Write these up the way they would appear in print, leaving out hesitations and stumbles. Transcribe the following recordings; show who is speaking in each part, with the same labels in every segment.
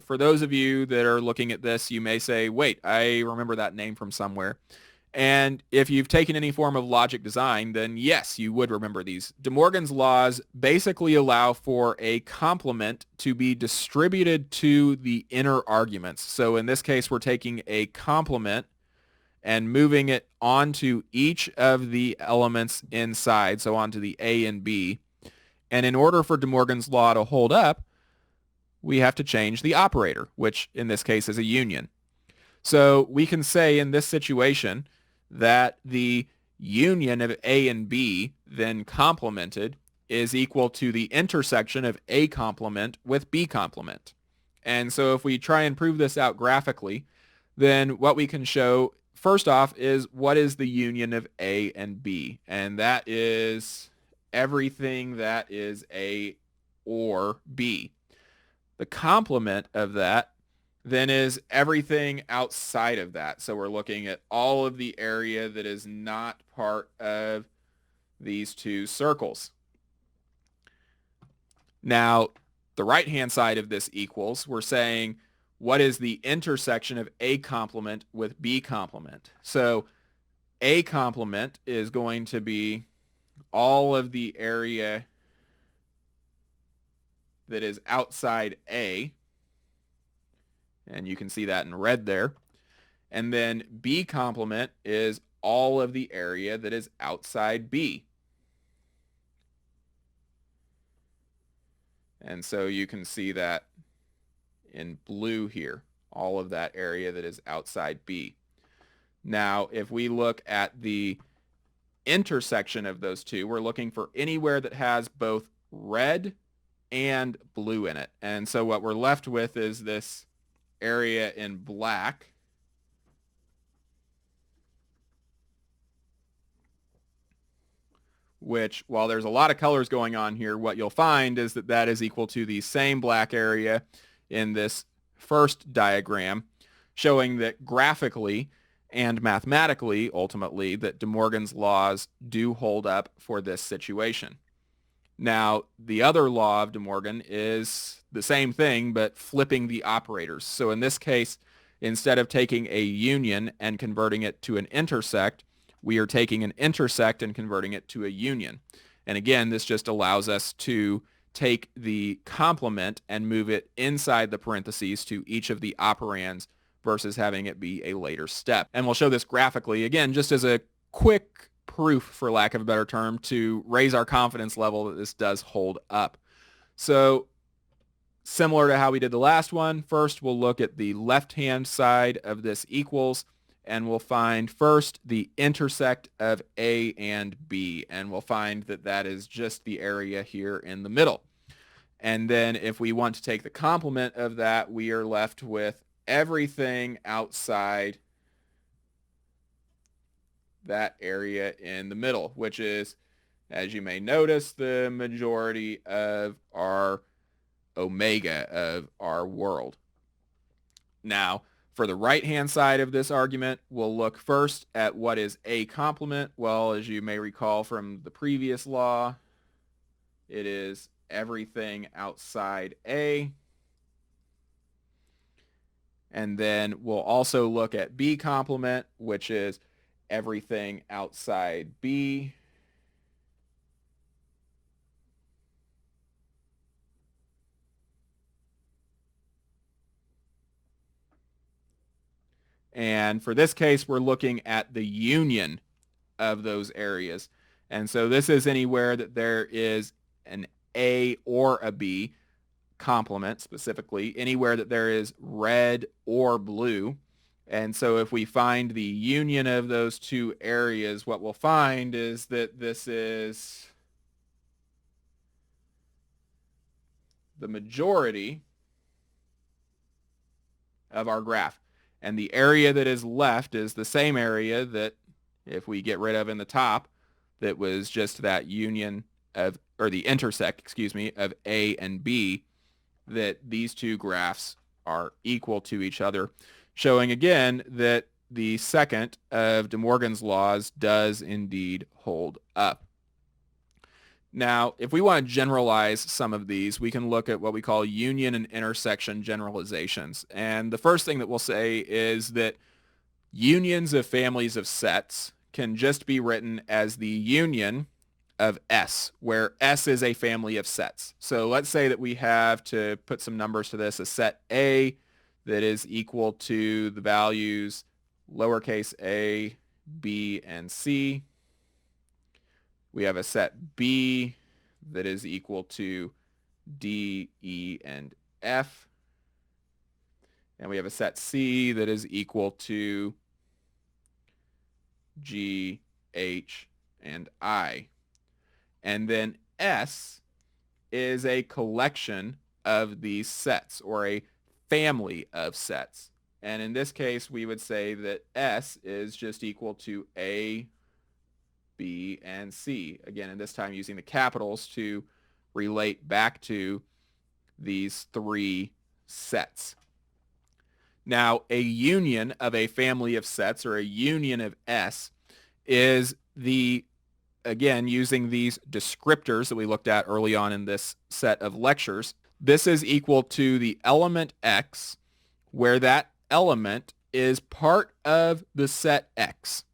Speaker 1: For those of you that are looking at this, you may say, wait, I remember that name from somewhere. And if you've taken any form of logic design, then yes, you would remember these. De Morgan's laws basically allow for a complement to be distributed to the inner arguments. So in this case, we're taking a complement and moving it onto each of the elements inside, so onto the A and B. And in order for De Morgan's law to hold up, we have to change the operator, which in this case is a union. So we can say in this situation that the union of A and B then complemented is equal to the intersection of A complement with B complement. And so if we try and prove this out graphically, then what we can show first off is what is the union of A and B? And that is everything that is A or B. The complement of that then is everything outside of that. So we're looking at all of the area that is not part of these two circles. Now, the right-hand side of this equals, we're saying what is the intersection of A complement with B complement? So A complement is going to be all of the area that is outside A, and you can see that in red there. And then B complement is all of the area that is outside B. And so you can see that in blue here, all of that area that is outside B. Now, if we look at the intersection of those two, we're looking for anywhere that has both red and blue in it. And so what we're left with is this area in black, which, while there's a lot of colors going on here, what you'll find is that that is equal to the same black area in this first diagram, showing that graphically and mathematically, ultimately, that De Morgan's laws do hold up for this situation. Now, the other law of De Morgan is the same thing, but flipping the operators. So in this case, instead of taking a union and converting it to an intersect, we are taking an intersect and converting it to a union. And again, this just allows us to take the complement and move it inside the parentheses to each of the operands versus having it be a later step. And we'll show this graphically, again, just as a quick proof, for lack of a better term, to raise our confidence level that this does hold up. So similar to how we did the last one, first we'll look at the left-hand side of this equals, and we'll find first the intersect of A and B, and we'll find that that is just the area here in the middle. And then if we want to take the complement of that, we are left with everything outside that area in the middle, which is, as you may notice, the majority of our omega of our world. Now, for the right-hand side of this argument, we'll look first at what is A complement. Well, as you may recall from the previous law, it is everything outside A. And then we'll also look at B complement, which is everything outside B. And for this case, we're looking at the union of those areas. And so this is anywhere that there is an A or a B complement, specifically, anywhere that there is red or blue. And so if we find the union of those two areas, what we'll find is that this is the majority of our graph. And the area that is left is the same area that, if we get rid of in the top, that was just that union of, or the intersect, excuse me, of A and B, that these two graphs are equal to each other, showing again that the second of De Morgan's laws does indeed hold up. Now, if we want to generalize some of these, we can look at what we call union and intersection generalizations. And the first thing that we'll say is that unions of families of sets can just be written as the union of S, where S is a family of sets. So let's say that we have, to put some numbers to this, a set A that is equal to the values lowercase a, b, and c. We have a set B that is equal to D, E, and F. And we have a set C that is equal to G, H, and I. And then S is a collection of these sets, or a family of sets. And in this case, we would say that S is just equal to A, B, and C. Again, and this time using the capitals to relate back to these three sets. Now, a union of a family of sets, or a union of S, is the, again, using these descriptors that we looked at early on in this set of lectures, this is equal to the element X, where that element is part of the set X.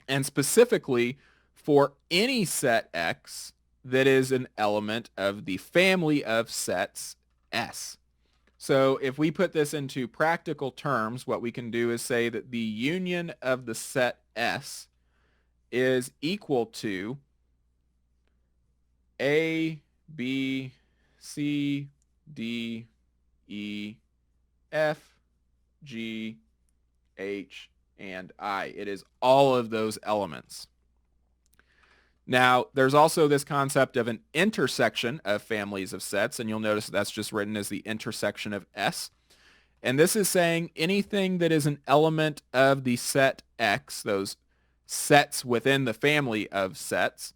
Speaker 1: And specifically, for any set X that is an element of the family of sets S. So if we put this into practical terms, what we can do is say that the union of the set S is equal to A, B, C, D, E, F, G, H, and I. It is all of those elements. Now, there's also this concept of an intersection of families of sets, and you'll notice that's just written as the intersection of S. And this is saying anything that is an element of the set X, those sets within the family of sets,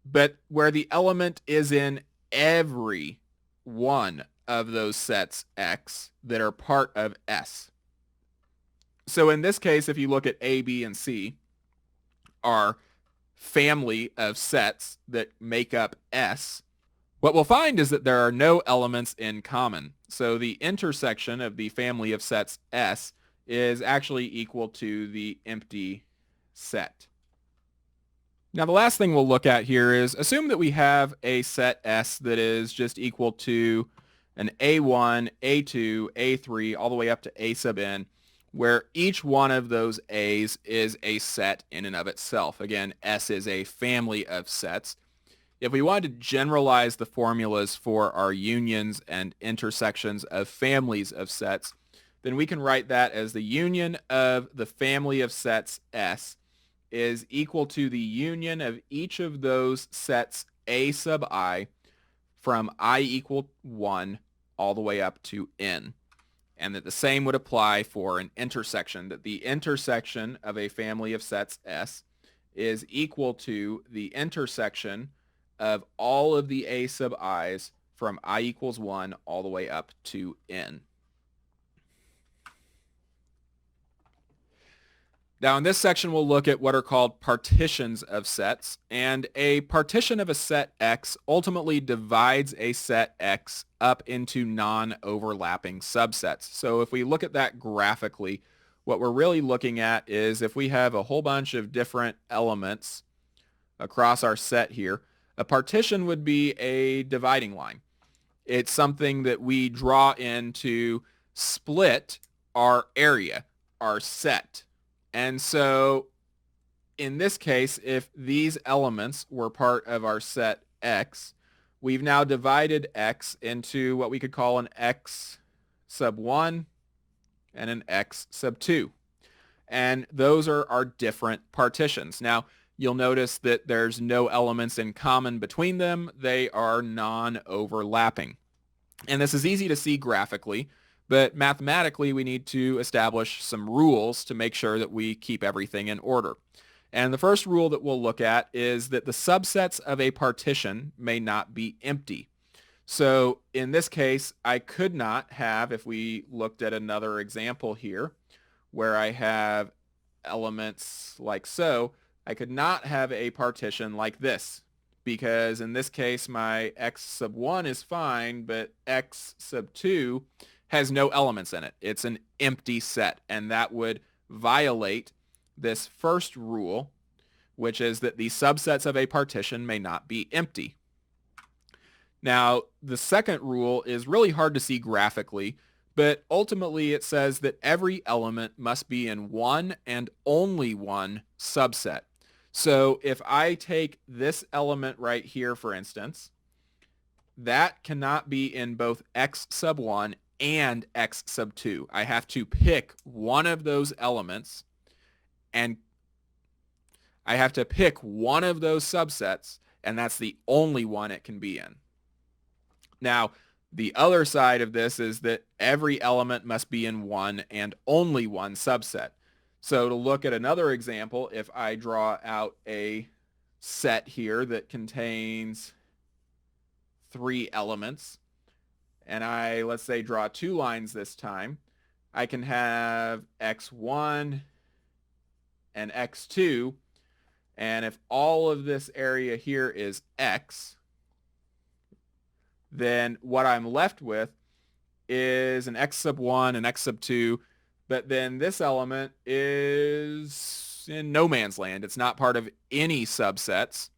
Speaker 1: but where the element is in every one of those sets X that are part of S. So in this case, if you look at A, B, and C, are family of sets that make up S, what we'll find is that there are no elements in common. So the intersection of the family of sets S is actually equal to the empty set. Now the last thing we'll look at here is assume that we have a set S that is just equal to an A1, A2, A3, all the way up to A sub n, where each one of those A's is a set in and of itself. Again, S is a family of sets. If we wanted to generalize the formulas for our unions and intersections of families of sets, then we can write that as the union of the family of sets S is equal to the union of each of those sets A sub I from I equal 1 all the way up to n. And that the same would apply for an intersection, that the intersection of a family of sets S is equal to the intersection of all of the A sub i's from I equals 1 all the way up to n. Now in this section we'll look at what are called partitions of sets, and a partition of a set X ultimately divides a set X up into non-overlapping subsets. So if we look at that graphically, what we're really looking at is if we have a whole bunch of different elements across our set here, a partition would be a dividing line. It's something that we draw in to split our area, our set. And so in this case, if these elements were part of our set X, we've now divided X into what we could call an X sub 1 and an X sub 2. And those are our different partitions. Now, you'll notice that there's no elements in common between them. They are non-overlapping. And this is easy to see graphically, but mathematically we need to establish some rules to make sure that we keep everything in order. And the first rule that we'll look at is that the subsets of a partition may not be empty. So in this case, I could not have, if we looked at another example here, where I have elements like so, I could not have a partition like this, because in this case my x sub 1 is fine, but x sub 2 has no elements in it. It's an empty set, and that would violate this first rule, which is that the subsets of a partition may not be empty. Now, the second rule is really hard to see graphically, but ultimately it says that every element must be in one and only one subset. So if I take this element right here, for instance, that cannot be in both x sub 1 and x sub 2. I have to pick one of those elements, and I have to pick one of those subsets, and that's the only one it can be in. Now, the other side of this is that every element must be in one and only one subset. So to look at another example, if I draw out a set here that contains 3 elements, and I, let's say, draw 2 lines this time, I can have x1 and x2, and if all of this area here is x, then what I'm left with is an x sub 1 and x sub 2, but then this element is in no man's land. It's not part of any subsets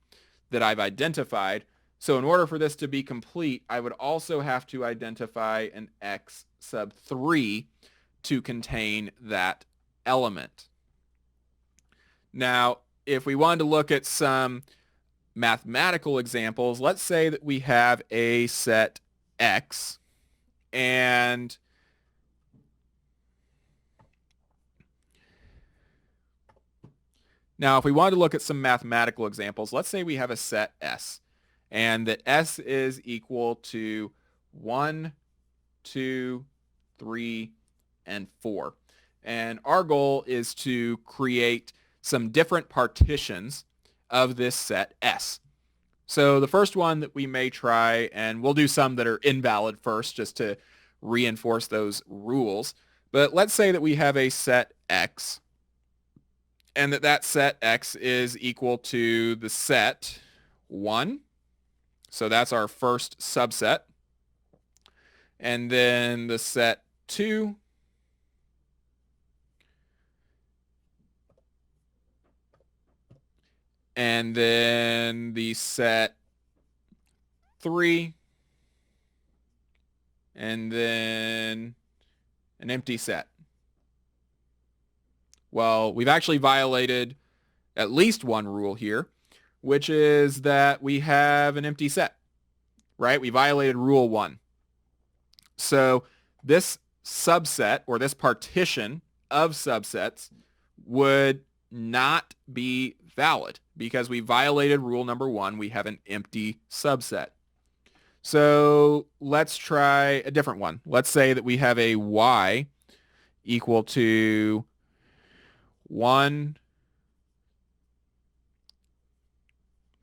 Speaker 1: that I've identified. So in order for this to be complete, I would also have to identify an x sub 3 to contain that element. Now, if we wanted to look at some mathematical examples, let's say that we have a set X, and now if we wanted to look at some mathematical examples, let's say we have a set S, and that S is equal to 1, 2, 3, and 4. And our goal is to create some different partitions of this set S. So the first one that we may try, and we'll do some that are invalid first just to reinforce those rules, but let's say that we have a set X, and that set X is equal to the set 1. So that's our first subset. And then the set 2. And then the set 3, and then an empty set. Well, we've actually violated at least one rule here, which is that we have an empty set, right? We violated rule 1. So this subset, or this partition of subsets, would not be valid because we violated rule number 1. We have an empty subset. So let's try a different one. Let's say that we have a y equal to 1,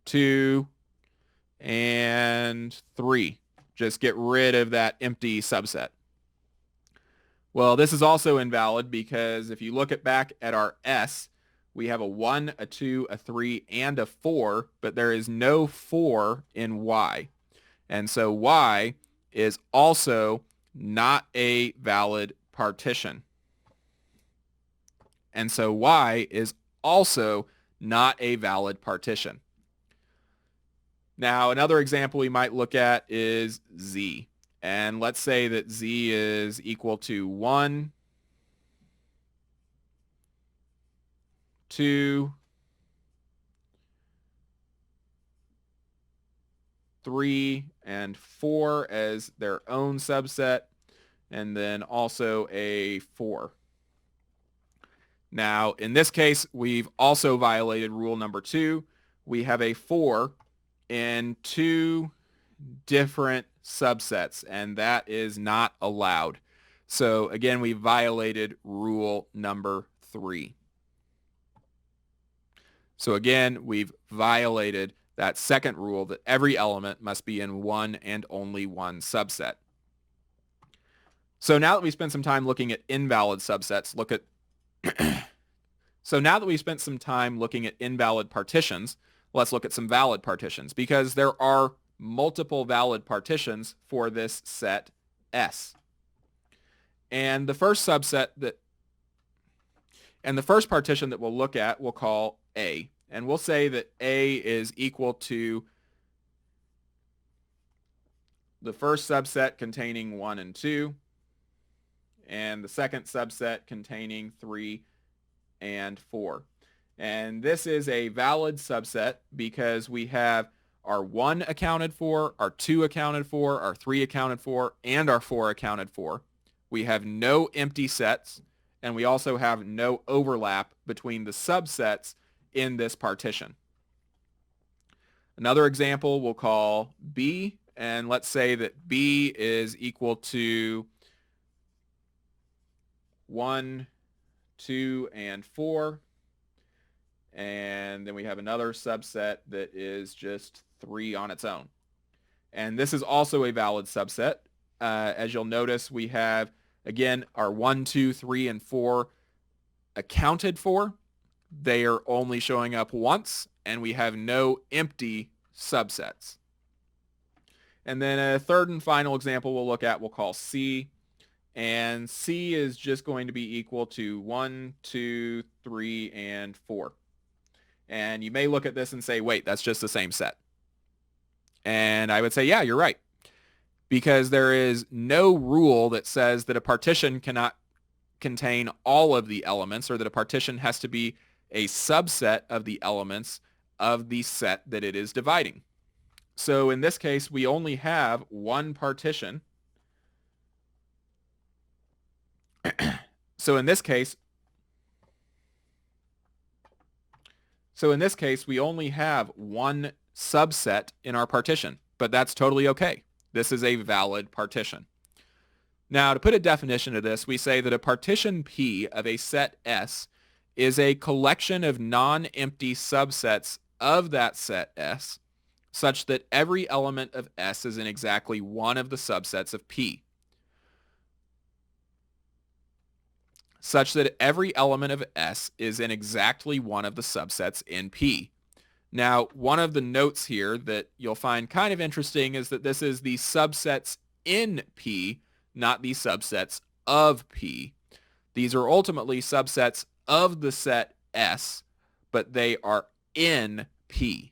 Speaker 1: 2, and 3. Just get rid of that empty subset. Well, this is also invalid because if you look back at our S, we have a 1, a 2, a 3, and a 4, but there is no 4 in Y. And so Y is also not a valid partition. And so Y is also not a valid partition. Now, another example we might look at is Z. And let's say that Z is equal to 1, 2, 3, and 4 as their own subset, and then also a 4. Now, in this case, we've also violated rule number 2. We have a 4 in 2 different subsets, and that is not allowed. So again, we violated rule number 3. So again, we've violated that second rule that every element must be in one and only one subset. So now that we spent some time looking at invalid subsets, So now that we've spent some time looking at invalid partitions, let's look at some valid partitions, because there are multiple valid partitions for this set S. And the first partition that we'll look at we'll call A. And we'll say that A is equal to the first subset containing 1 and 2, and the second subset containing 3 and 4. And this is a valid subset because we have our 1 accounted for, our 2 accounted for, our 3 accounted for, and our 4 accounted for. We have no empty sets, and we also have no overlap between the subsets in this partition. Another example we'll call B, and let's say that B is equal to 1, 2, and 4. And then we have another subset that is just 3 on its own. And this is also a valid subset. As you'll notice, we have, again, our 1, 2, 3, and 4 accounted for. They are only showing up once, and we have no empty subsets. And then a third and final example we'll look at we'll call C. And C is just going to be equal to 1, 2, 3, and 4. And you may look at this and say, wait, that's just the same set. And I would say, yeah, you're right. Because there is no rule that says that a partition cannot contain all of the elements, or that a partition has to be a subset of the elements of the set that it is dividing. So in this case, we only have one partition. So in this case, we only have one subset in our partition, but that's totally okay. This is a valid partition. Now, to put a definition to this, we say that a partition P of a set S is a collection of non-empty subsets of that set S, such that every element of S is in exactly one of the subsets of P. Such that every element of S is in exactly one of the subsets in P. Now, one of the notes here that you'll find kind of interesting is that this is the subsets in P, not the subsets of P. These are ultimately subsets of the set S, but they are in P.